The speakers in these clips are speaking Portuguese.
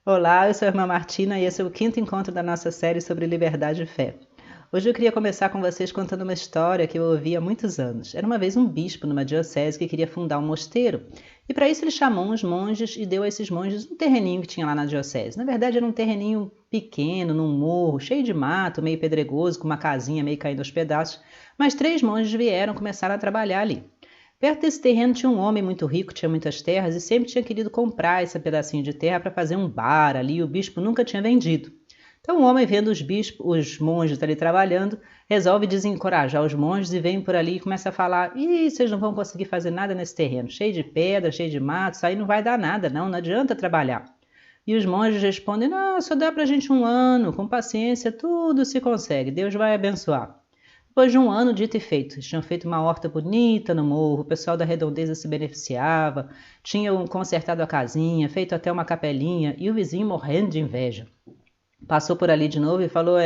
Olá, eu sou a irmã Martina e esse é o quinto encontro da nossa série sobre liberdade e fé. Hoje eu queria começar com vocês contando uma história que eu ouvi há muitos anos. Era uma vez um bispo numa diocese que queria fundar um mosteiro e para isso ele chamou uns monges e deu a esses monges um terreninho que tinha lá na diocese. Na verdade era um terreninho pequeno, num morro, cheio de mato, meio pedregoso, com uma casinha meio caindo aos pedaços, mas 3 monges vieram começar a trabalhar ali. Perto desse terreno tinha um homem muito rico, tinha muitas terras e sempre tinha querido comprar esse pedacinho de terra para fazer um bar ali e o bispo nunca tinha vendido. Então o homem, vendo os monges ali trabalhando, resolve desencorajar os monges e vem por ali e começa a falar: Ih, vocês não vão conseguir fazer nada nesse terreno, cheio de pedra, cheio de mato, isso aí não vai dar nada, não adianta trabalhar. E os monges respondem: Não, só dá pra gente um ano, com paciência tudo se consegue, Deus vai abençoar. Depois de um ano dito e feito, eles tinham feito uma horta bonita no morro, o pessoal da redondeza se beneficiava, tinham consertado a casinha, feito até uma capelinha e o vizinho morrendo de inveja. Passou por ali de novo e falou: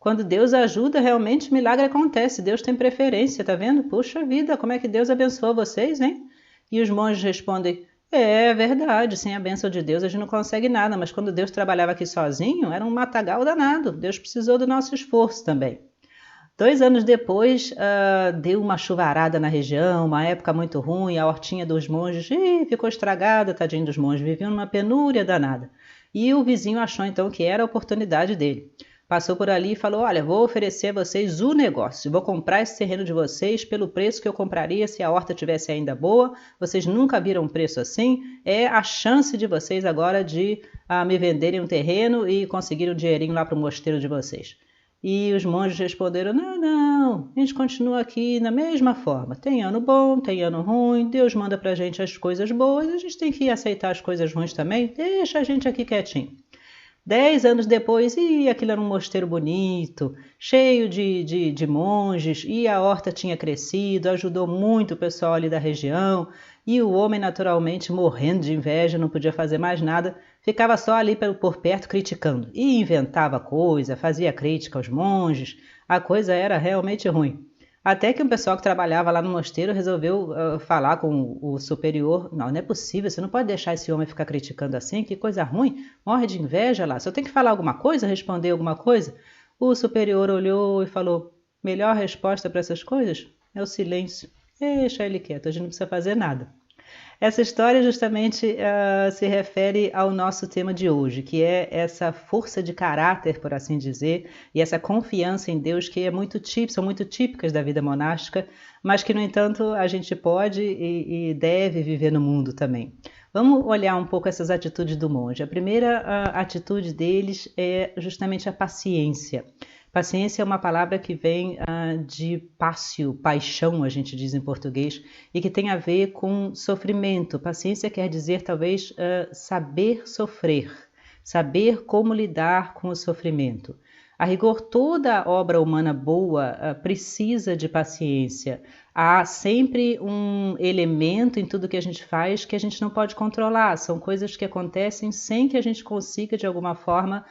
quando Deus ajuda, realmente milagre acontece, Deus tem preferência, tá vendo? Puxa vida, como é que Deus abençoou vocês, hein? E os monges respondem: É verdade, sem a bênção de Deus a gente não consegue nada, mas quando Deus trabalhava aqui sozinho, era um matagal danado, Deus precisou do nosso esforço também. 2 anos depois, deu uma chuvarada na região, uma época muito ruim, a hortinha dos monges ficou estragada, tadinho dos monges, viviam numa penúria danada. E o vizinho achou então que era a oportunidade dele. Passou por ali e falou: Olha, vou oferecer a vocês o negócio, vou comprar esse terreno de vocês pelo preço que eu compraria se a horta tivesse ainda boa. Vocês nunca viram um preço assim, é a chance de vocês agora de me venderem um terreno e conseguirem um dinheirinho lá para o mosteiro de vocês. E os monges responderam: Não, não, a gente continua aqui na mesma forma. Tem ano bom, tem ano ruim, Deus manda pra gente as coisas boas, a gente tem que aceitar as coisas ruins também, deixa a gente aqui quietinho. 10 anos depois, aquilo era um mosteiro bonito, cheio de monges, e a horta tinha crescido, ajudou muito o pessoal ali da região, e o homem, naturalmente, morrendo de inveja, não podia fazer mais nada, ficava só ali por perto criticando, e inventava coisa, fazia crítica aos monges, a coisa era realmente ruim. Até que um pessoal que trabalhava lá no mosteiro resolveu falar com o superior: Não, não é possível, você não pode deixar esse homem ficar criticando assim, que coisa ruim, morre de inveja lá. Se eu tenho que falar alguma coisa, responder alguma coisa, o superior olhou e falou: Melhor resposta para essas coisas é o silêncio. Deixa ele quieto, a gente não precisa fazer nada. Essa história justamente se refere ao nosso tema de hoje, que é essa força de caráter, por assim dizer, e essa confiança em Deus que são muito típicas da vida monástica, mas que, no entanto, a gente pode e deve viver no mundo também. Vamos olhar um pouco essas atitudes do monge. A primeira atitude deles é justamente a paciência. Paciência é uma palavra que vem de pácio, paixão, a gente diz em português, e que tem a ver com sofrimento. Paciência quer dizer, talvez, saber sofrer, saber como lidar com o sofrimento. A rigor, toda obra humana boa precisa de paciência. Há sempre um elemento em tudo que a gente faz que a gente não pode controlar. São coisas que acontecem sem que a gente consiga, de alguma forma,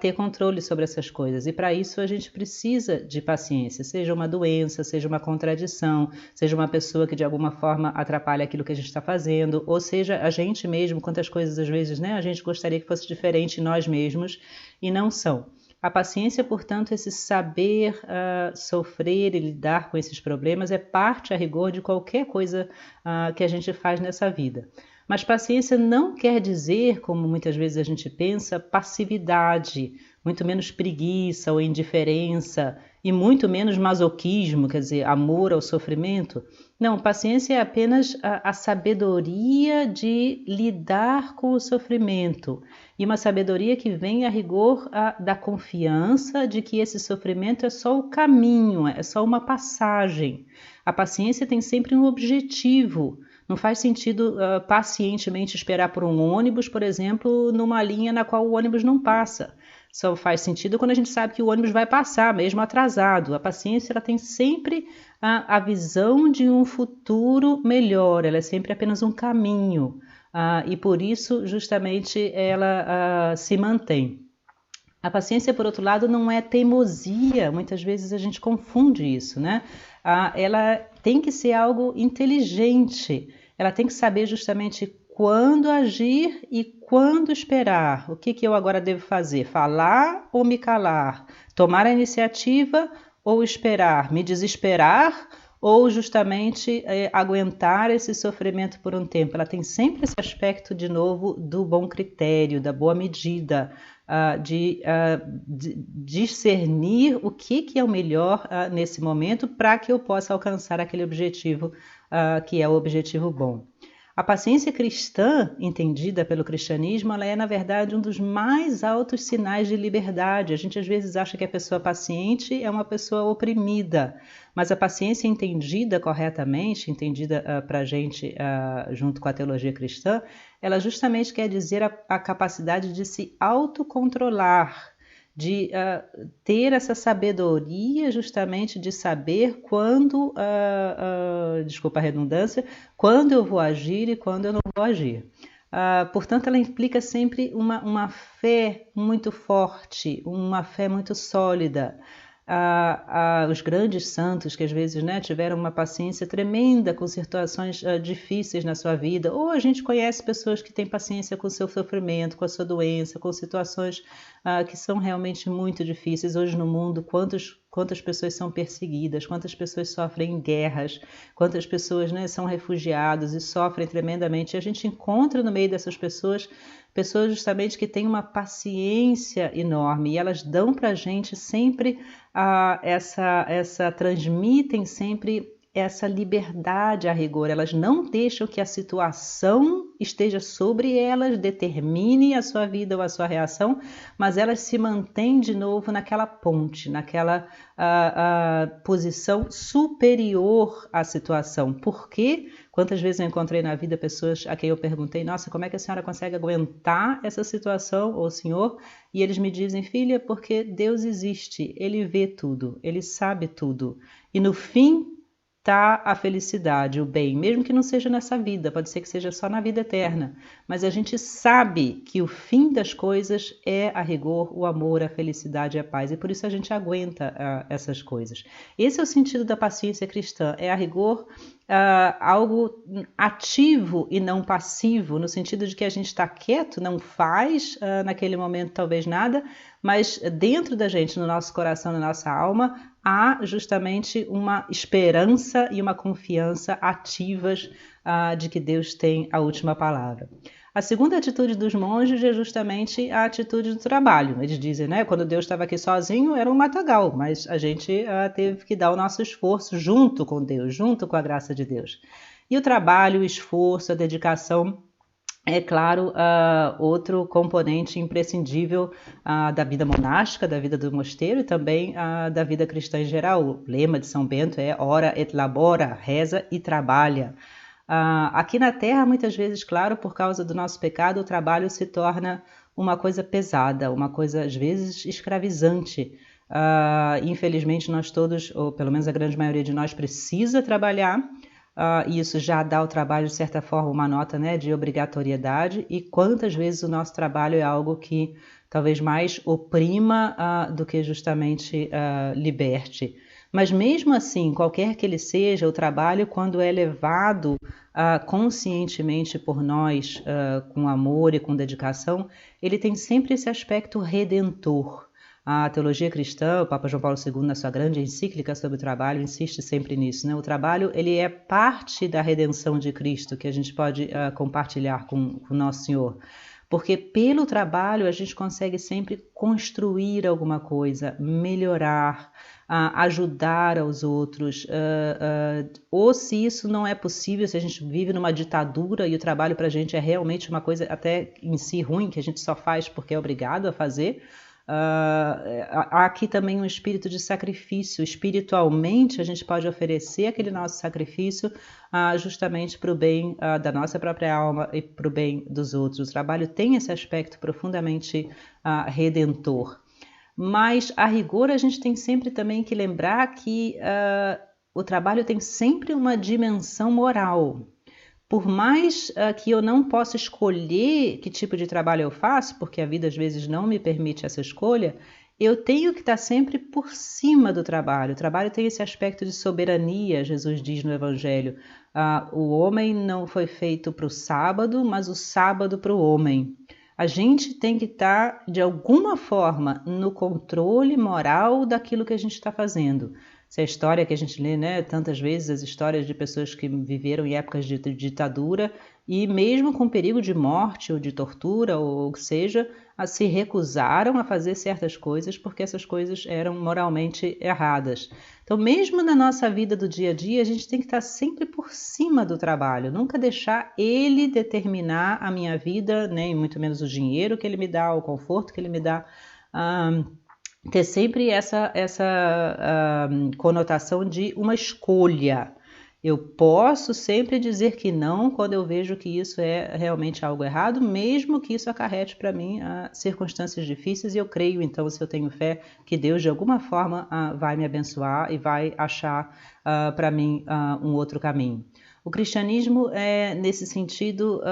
ter controle sobre essas coisas. E para isso a gente precisa de paciência, seja uma doença, seja uma contradição, seja uma pessoa que de alguma forma atrapalha aquilo que a gente está fazendo, ou seja a gente mesmo, quantas coisas às vezes a gente gostaria que fosse diferente em nós mesmos e não são. A paciência, portanto, esse saber sofrer e lidar com esses problemas é parte, a rigor, de qualquer coisa que a gente faz nessa vida. Mas paciência não quer dizer, como muitas vezes a gente pensa, passividade, muito menos preguiça ou indiferença, e muito menos masoquismo, quer dizer, amor ao sofrimento. Não, paciência é apenas a sabedoria de lidar com o sofrimento. E uma sabedoria que vem a rigor da confiança de que esse sofrimento é só o caminho, é só uma passagem. A paciência tem sempre um objetivo. Não faz sentido pacientemente esperar por um ônibus, por exemplo, numa linha na qual o ônibus não passa. Só faz sentido quando a gente sabe que o ônibus vai passar, mesmo atrasado. A paciência ela tem sempre a visão de um futuro melhor, ela é sempre apenas um caminho. E por isso, justamente, ela se mantém. A paciência, por outro lado, não é teimosia. Muitas vezes a gente confunde isso, né? Ela tem que ser algo inteligente. Ela tem que saber justamente quando agir e quando esperar. O que eu agora devo fazer? Falar ou me calar? Tomar a iniciativa ou esperar? Me desesperar ou justamente aguentar esse sofrimento por um tempo? Ela tem sempre esse aspecto, de novo, do bom critério, da boa medida, de discernir o que é o melhor nesse momento para que eu possa alcançar aquele objetivo que é o objetivo bom. A paciência cristã, entendida pelo cristianismo, ela é, na verdade, um dos mais altos sinais de liberdade. A gente, às vezes, acha que a pessoa paciente é uma pessoa oprimida, mas a paciência entendida corretamente, entendida para a gente junto com a teologia cristã, ela justamente quer dizer a capacidade de se autocontrolar, de ter essa sabedoria justamente de saber quando, desculpa a redundância, quando eu vou agir e quando eu não vou agir. Portanto, ela implica sempre uma fé muito forte, uma fé muito sólida. Os grandes santos que às vezes tiveram uma paciência tremenda com situações difíceis na sua vida, ou a gente conhece pessoas que têm paciência com o seu sofrimento, com a sua doença, com situações que são realmente muito difíceis. Hoje no mundo, quantas pessoas são perseguidas, quantas pessoas sofrem em guerras, quantas pessoas são refugiados e sofrem tremendamente. E a gente encontra no meio dessas pessoas justamente que têm uma paciência enorme, e elas dão para a gente sempre transmitem sempre essa liberdade a rigor. Elas não deixam que a situação esteja sobre elas, determine a sua vida ou a sua reação, mas elas se mantêm de novo naquela ponte, naquela posição superior à situação. Por quê? Quantas vezes eu encontrei na vida pessoas a quem eu perguntei: nossa, como é que a senhora consegue aguentar essa situação, ou senhor? E eles me dizem: filha, porque Deus existe, Ele vê tudo, Ele sabe tudo. E no fim está a felicidade, o bem, mesmo que não seja nessa vida, pode ser que seja só na vida eterna. Mas a gente sabe que o fim das coisas é, a rigor, o amor, a felicidade e a paz. E por isso a gente aguenta essas coisas. Esse é o sentido da paciência cristã, é, a rigor, algo ativo e não passivo, no sentido de que a gente está quieto, não faz naquele momento talvez nada, mas dentro da gente, no nosso coração, na nossa alma, há justamente uma esperança e uma confiança ativas de que Deus tem a última palavra. A segunda atitude dos monges é justamente a atitude do trabalho. Eles dizem, quando Deus estava aqui sozinho era um matagal, mas a gente teve que dar o nosso esforço junto com Deus, junto com a graça de Deus. E o trabalho, o esforço, a dedicação, é claro, outro componente imprescindível da vida monástica, da vida do mosteiro e também da vida cristã em geral. O lema de São Bento é ora et labora, reza e trabalha. Aqui na Terra, muitas vezes, claro, por causa do nosso pecado, o trabalho se torna uma coisa pesada, uma coisa, às vezes, escravizante. Infelizmente, nós todos, ou pelo menos a grande maioria de nós, precisa trabalhar. E isso já dá ao trabalho, de certa forma, uma nota de obrigatoriedade. E quantas vezes o nosso trabalho é algo que talvez mais oprima do que justamente liberte. Mas mesmo assim, qualquer que ele seja, o trabalho, quando é levado conscientemente por nós, com amor e com dedicação, ele tem sempre esse aspecto redentor. A teologia cristã, o Papa João Paulo II, na sua grande encíclica sobre o trabalho, insiste sempre nisso. O trabalho, ele é parte da redenção de Cristo, que a gente pode compartilhar com o Nosso Senhor. Porque pelo trabalho a gente consegue sempre construir alguma coisa, melhorar, ajudar aos outros. Ou se isso não é possível, se a gente vive numa ditadura e o trabalho para a gente é realmente uma coisa até em si ruim, que a gente só faz porque é obrigado a fazer, há aqui também um espírito de sacrifício. Espiritualmente a gente pode oferecer aquele nosso sacrifício justamente para o bem da nossa própria alma e para o bem dos outros. O trabalho tem esse aspecto profundamente redentor, mas a rigor a gente tem sempre também que lembrar que o trabalho tem sempre uma dimensão moral. Por mais que eu não possa escolher que tipo de trabalho eu faço, porque a vida às vezes não me permite essa escolha, eu tenho que estar sempre por cima do trabalho. O trabalho tem esse aspecto de soberania, Jesus diz no Evangelho. O homem não foi feito para o sábado, mas o sábado para o homem. A gente tem que estar, de alguma forma, no controle moral daquilo que a gente está fazendo. Essa é a história que a gente lê, né, tantas vezes, as histórias de pessoas que viveram em épocas de ditadura e mesmo com perigo de morte ou de tortura ou o que seja, se recusaram a fazer certas coisas porque essas coisas eram moralmente erradas. Então, mesmo na nossa vida do dia a dia, a gente tem que estar sempre por cima do trabalho, nunca deixar ele determinar a minha vida, nem muito menos o dinheiro que ele me dá, o conforto que ele me dá. Ter sempre essa conotação de uma escolha. Eu posso sempre dizer que não quando eu vejo que isso é realmente algo errado, mesmo que isso acarrete para mim circunstâncias difíceis, e eu creio, então, se eu tenho fé, que Deus de alguma forma vai me abençoar e vai achar para mim um outro caminho. O cristianismo, nesse sentido,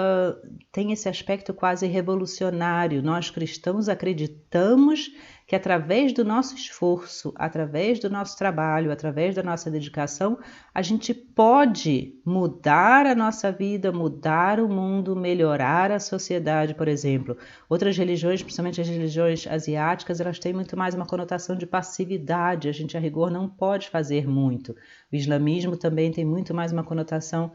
tem esse aspecto quase revolucionário. Nós cristãos acreditamos que através do nosso esforço, através do nosso trabalho, através da nossa dedicação, a gente pode mudar a nossa vida, mudar o mundo, melhorar a sociedade, por exemplo. Outras religiões, principalmente as religiões asiáticas, elas têm muito mais uma conotação de passividade. A gente, a rigor, não pode fazer muito. O islamismo também tem muito mais uma conotação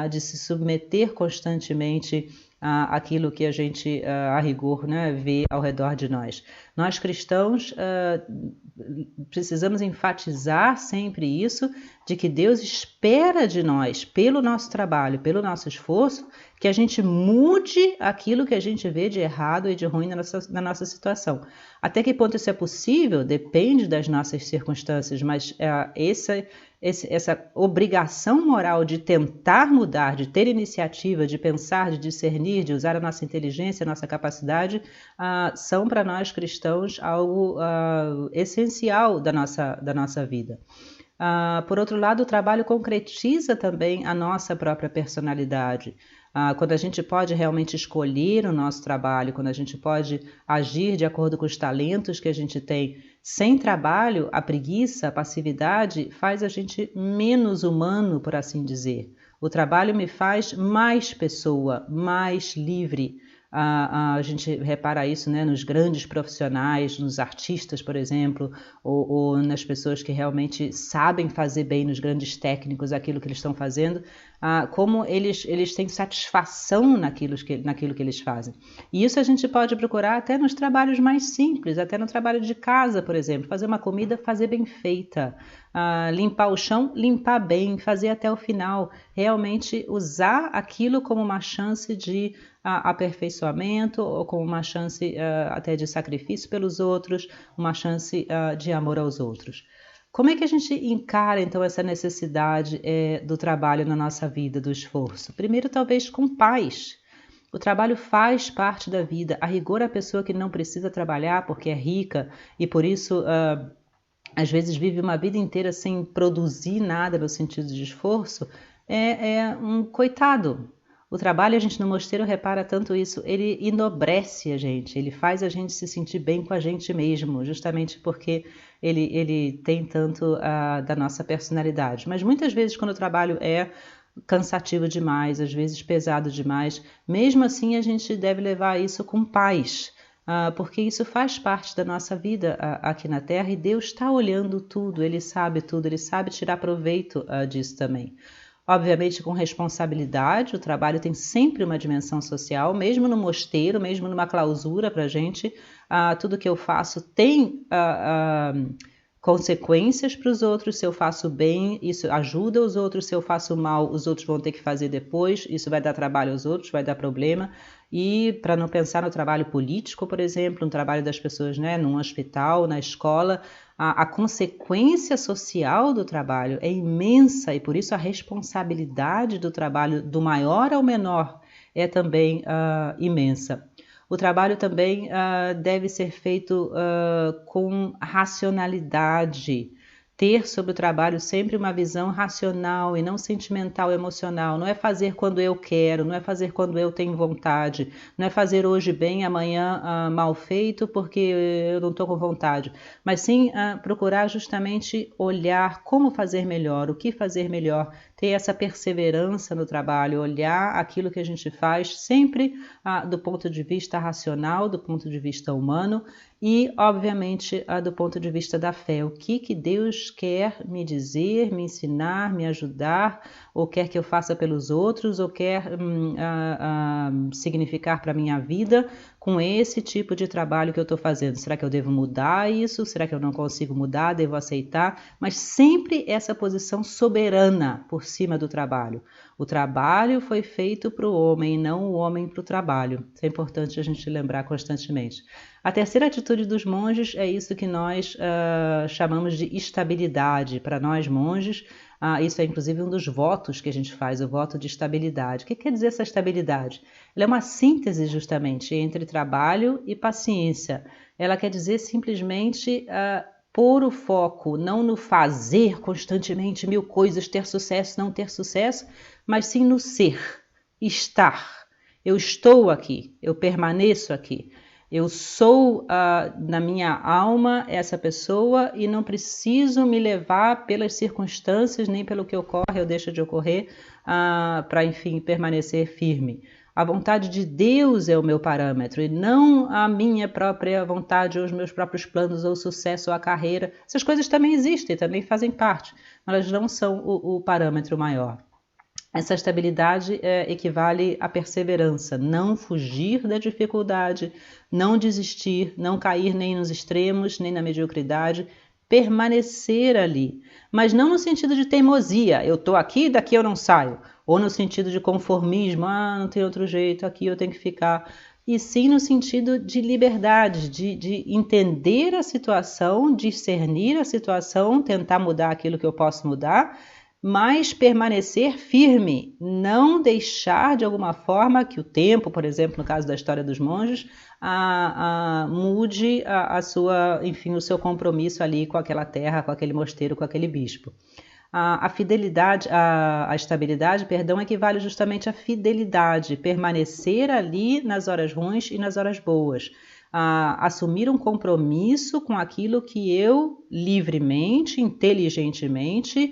de se submeter constantemente aquilo que a gente, a rigor, né, vê ao redor de nós. Nós cristãos precisamos enfatizar sempre isso, de que Deus espera de nós, pelo nosso trabalho, pelo nosso esforço, que a gente mude aquilo que a gente vê de errado e de ruim na nossa situação. Até que ponto isso é possível? Depende das nossas circunstâncias, mas essa obrigação moral de tentar mudar, de ter iniciativa, de pensar, de discernir, de usar a nossa inteligência, a nossa capacidade, são para nós cristãos algo essencial da nossa vida. Por outro lado, o trabalho concretiza também a nossa própria personalidade. Quando a gente pode realmente escolher o nosso trabalho, quando a gente pode agir de acordo com os talentos que a gente tem. Sem trabalho, a preguiça, a passividade faz a gente menos humano, por assim dizer. O trabalho me faz mais pessoa, mais livre. A gente repara isso, né, nos grandes profissionais, nos artistas, por exemplo, ou nas pessoas que realmente sabem fazer bem, nos grandes técnicos, aquilo que eles estão fazendo, como eles têm satisfação naquilo que eles fazem. E isso a gente pode procurar até nos trabalhos mais simples, até no trabalho de casa, por exemplo, fazer uma comida, fazer bem feita, limpar o chão, limpar bem, fazer até o final, realmente usar aquilo como uma chance de aperfeiçoamento ou como uma chance até de sacrifício pelos outros, uma chance de amor aos outros. Como é que a gente encara, então, essa necessidade do trabalho na nossa vida, do esforço? Primeiro, talvez com paz. O trabalho faz parte da vida. A rigor, a pessoa que não precisa trabalhar porque é rica e por isso às vezes vive uma vida inteira sem produzir nada no sentido de esforço, é um coitado. O trabalho, a gente no mosteiro repara tanto isso, ele enobrece a gente, ele faz a gente se sentir bem com a gente mesmo, justamente porque ele tem tanto da nossa personalidade. Mas muitas vezes quando o trabalho é cansativo demais, às vezes pesado demais, mesmo assim a gente deve levar isso com paz, porque isso faz parte da nossa vida aqui na Terra e Deus está olhando tudo, Ele sabe tudo, Ele sabe tirar proveito disso também. Obviamente com responsabilidade, o trabalho tem sempre uma dimensão social, mesmo no mosteiro, mesmo numa clausura para a gente, tudo que eu faço tem consequências para os outros. Se eu faço bem, isso ajuda os outros. Se eu faço mal, os outros vão ter que fazer depois. Isso vai dar trabalho aos outros, vai dar problema. E para não pensar no trabalho político, por exemplo, no trabalho das pessoas, né, num hospital, na escola, a consequência social do trabalho é imensa e por isso a responsabilidade do trabalho, do maior ao menor, é também imensa. O trabalho também deve ser feito com racionalidade. ter sobre o trabalho sempre uma visão racional e não sentimental, emocional. Não é fazer quando eu quero, não é fazer quando eu tenho vontade, não é fazer hoje bem, amanhã mal feito porque eu não estou com vontade, mas sim procurar justamente olhar como fazer melhor, o que fazer melhor, ter essa perseverança no trabalho, olhar aquilo que a gente faz sempre do ponto de vista racional, do ponto de vista humano e, obviamente, do ponto de vista da fé. O que Deus quer me dizer, me ensinar, me ajudar, ou quer que eu faça pelos outros, ou quer significar para a minha vida com esse tipo de trabalho que eu estou fazendo. Será que eu devo mudar isso? Será que eu não consigo mudar? Devo aceitar? Mas sempre essa posição soberana por cima do trabalho. O trabalho foi feito para o homem e não o homem para o trabalho. Isso é importante a gente lembrar constantemente. A terceira atitude dos monges é isso que nós chamamos de estabilidade. Para nós monges, isso é inclusive um dos votos que a gente faz, o voto de estabilidade. O que quer dizer essa estabilidade? Ela é uma síntese justamente entre trabalho e paciência. Ela quer dizer simplesmente pôr o foco não no fazer constantemente mil coisas, ter sucesso, não ter sucesso, mas sim no ser, estar. Eu estou aqui, eu permaneço aqui. Eu sou, na minha alma, essa pessoa e não preciso me levar pelas circunstâncias nem pelo que ocorre ou deixa de ocorrer para, enfim, permanecer firme. A vontade de Deus é o meu parâmetro e não a minha própria vontade ou os meus próprios planos ou o sucesso ou a carreira. Essas coisas também existem, também fazem parte, mas elas não são o parâmetro maior. Essa estabilidade equivale à perseverança, não fugir da dificuldade, não desistir, não cair nem nos extremos, nem na mediocridade, permanecer ali. Mas não no sentido de teimosia, eu estou aqui, daqui eu não saio. Ou no sentido de conformismo, não tem outro jeito, aqui eu tenho que ficar. E sim no sentido de liberdade, de entender a situação, discernir a situação, tentar mudar aquilo que eu posso mudar, mas permanecer firme, não deixar de alguma forma que o tempo, por exemplo, no caso da história dos monges, mude enfim, o seu compromisso ali com aquela terra, com aquele mosteiro, com aquele bispo. A fidelidade, a estabilidade, perdão, equivale justamente à fidelidade, permanecer ali nas horas ruins e nas horas boas. Assumir um compromisso com aquilo que eu livremente, inteligentemente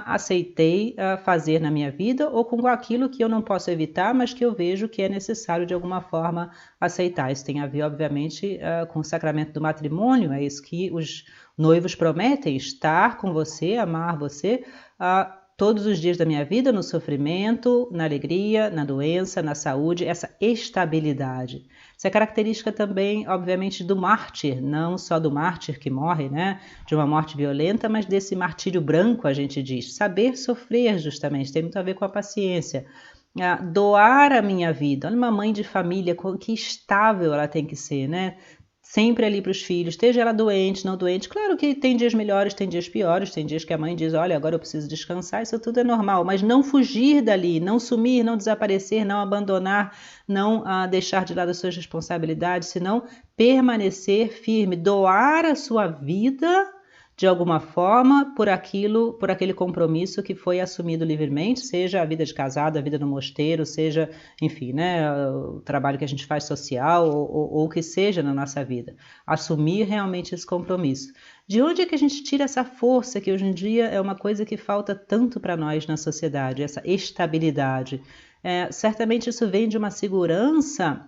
aceitei fazer na minha vida ou com aquilo que eu não posso evitar, mas que eu vejo que é necessário de alguma forma aceitar. Isso tem a ver, obviamente, com o sacramento do matrimônio, é isso que os noivos prometem, estar com você, amar você todos os dias da minha vida, no sofrimento, na alegria, na doença, na saúde, essa estabilidade. Isso é característica também, obviamente, do mártir, não só do mártir que morre, né, de uma morte violenta, mas desse martírio branco, a gente diz. Saber sofrer, justamente, tem muito a ver com a paciência. Doar a minha vida. Olha uma mãe de família, que estável ela tem que ser, né? Sempre ali para os filhos, esteja ela doente, não doente. Claro que tem dias melhores, tem dias piores, tem dias que a mãe diz, olha, agora eu preciso descansar, isso tudo é normal, mas não fugir dali, não sumir, não desaparecer, não abandonar, não deixar de lado as suas responsabilidades, senão permanecer firme, doar a sua vida de alguma forma por aquele compromisso que foi assumido livremente, seja a vida de casado, a vida no mosteiro, seja, enfim, né, o trabalho que a gente faz social ou o que seja na nossa vida. Assumir realmente esse compromisso. De onde é que a gente tira essa força que hoje em dia é uma coisa que falta tanto para nós na sociedade, essa estabilidade? Certamente isso vem de uma segurança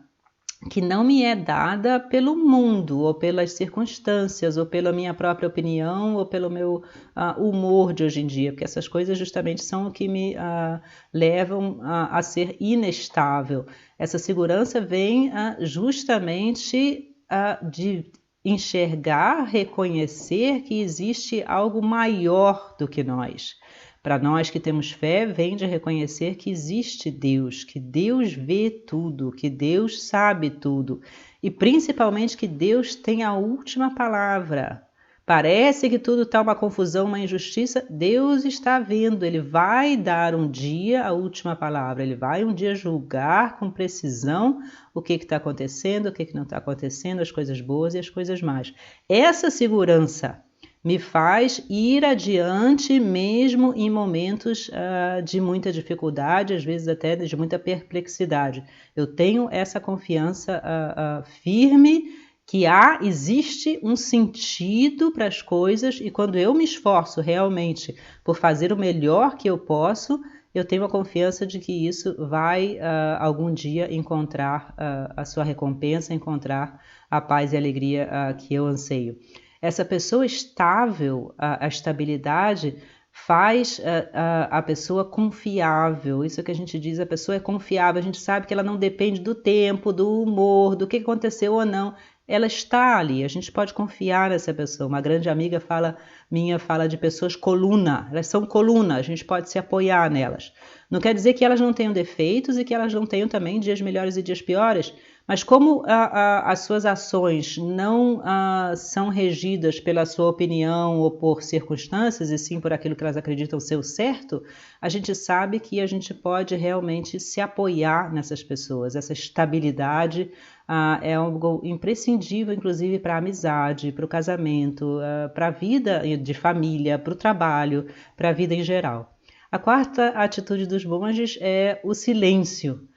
que não me é dada pelo mundo, ou pelas circunstâncias, ou pela minha própria opinião, ou pelo meu humor de hoje em dia, porque essas coisas justamente são o que me levam a ser inestável. Essa segurança vem justamente de enxergar, reconhecer que existe algo maior do que nós. Para nós que temos fé, vem de reconhecer que existe Deus, que Deus vê tudo, que Deus sabe tudo e principalmente que Deus tem a última palavra. Parece que tudo está uma confusão, uma injustiça, Deus está vendo, Ele vai dar um dia a última palavra, Ele vai um dia julgar com precisão o que está acontecendo, o que não está acontecendo, as coisas boas e as coisas más. Essa segurança me faz ir adiante mesmo em momentos de muita dificuldade, às vezes até de muita perplexidade. Eu tenho essa confiança firme que existe um sentido para as coisas, e quando eu me esforço realmente por fazer o melhor que eu posso, eu tenho a confiança de que isso vai algum dia encontrar a sua recompensa, encontrar a paz e a alegria que eu anseio. Essa pessoa estável, a estabilidade, faz a pessoa confiável. Isso que a gente diz, a pessoa é confiável. A gente sabe que ela não depende do tempo, do humor, do que aconteceu ou não. Ela está ali, a gente pode confiar nessa pessoa. Uma grande amiga minha fala de pessoas coluna, elas são coluna, a gente pode se apoiar nelas. Não quer dizer que elas não tenham defeitos e que elas não tenham também dias melhores e dias piores, mas como as suas ações não são regidas pela sua opinião ou por circunstâncias, e sim por aquilo que elas acreditam ser o certo, a gente sabe que a gente pode realmente se apoiar nessas pessoas. Essa estabilidade é algo imprescindível, inclusive, para a amizade, para o casamento, para a vida de família, para o trabalho, para a vida em geral. A quarta atitude dos monges é o silêncio.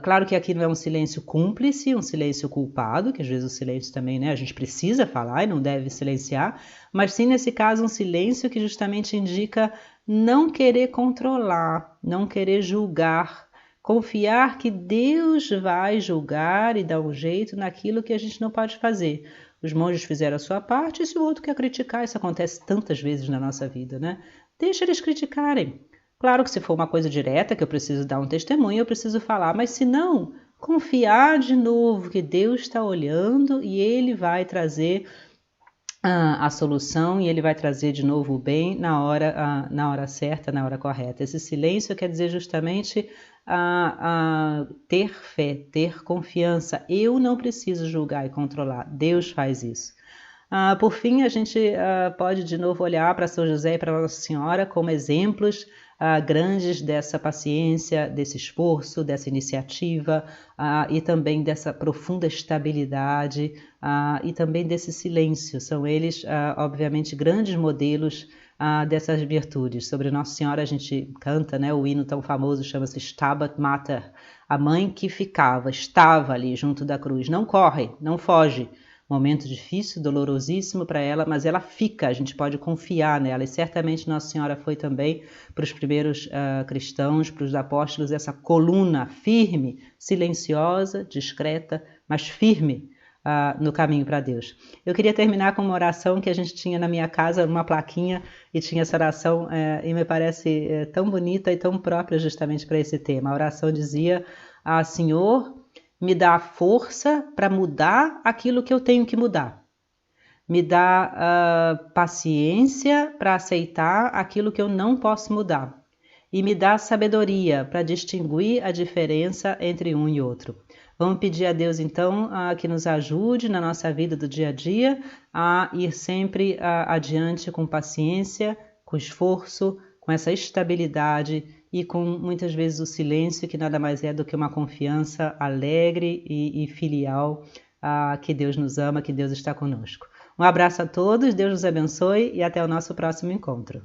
Claro que aqui não é um silêncio cúmplice, um silêncio culpado, que às vezes o silêncio também, né, a gente precisa falar e não deve silenciar, mas sim, nesse caso, um silêncio que justamente indica não querer controlar, não querer julgar, confiar que Deus vai julgar e dar um jeito naquilo que a gente não pode fazer. Os monges fizeram a sua parte, e se o outro quer criticar, isso acontece tantas vezes na nossa vida, né? Deixa eles criticarem. Claro que se for uma coisa direta, que eu preciso dar um testemunho, eu preciso falar, mas se não, confiar de novo que Deus está olhando e Ele vai trazer a solução, e Ele vai trazer de novo o bem na hora certa, na hora correta. Esse silêncio quer dizer justamente ter fé, ter confiança. Eu não preciso julgar e controlar, Deus faz isso. Por fim, a gente pode de novo olhar para São José e para Nossa Senhora como exemplos grandes dessa paciência, desse esforço, dessa iniciativa e também dessa profunda estabilidade e também desse silêncio. São eles, obviamente, grandes modelos dessas virtudes. Sobre Nossa Senhora a gente canta, né, o hino tão famoso, chama-se Stabat Mater, a mãe que estava ali junto da cruz, não corre, não foge. Momento difícil, dolorosíssimo para ela, mas ela fica, a gente pode confiar nela, e certamente Nossa Senhora foi também para os primeiros cristãos, para os apóstolos, essa coluna firme, silenciosa, discreta, mas firme no caminho para Deus. Eu queria terminar com uma oração que a gente tinha na minha casa, uma plaquinha, e tinha essa oração, e me parece tão bonita e tão própria justamente para esse tema. A oração dizia: Senhor, me dá força para mudar aquilo que eu tenho que mudar. Me dá paciência para aceitar aquilo que eu não posso mudar. E me dá sabedoria para distinguir a diferença entre um e outro. Vamos pedir a Deus, então, que nos ajude na nossa vida do dia a dia a ir sempre adiante com paciência, com esforço, com essa estabilidade e com muitas vezes o silêncio, que nada mais é do que uma confiança alegre e filial que Deus nos ama, que Deus está conosco. Um abraço a todos, Deus nos abençoe e até o nosso próximo encontro.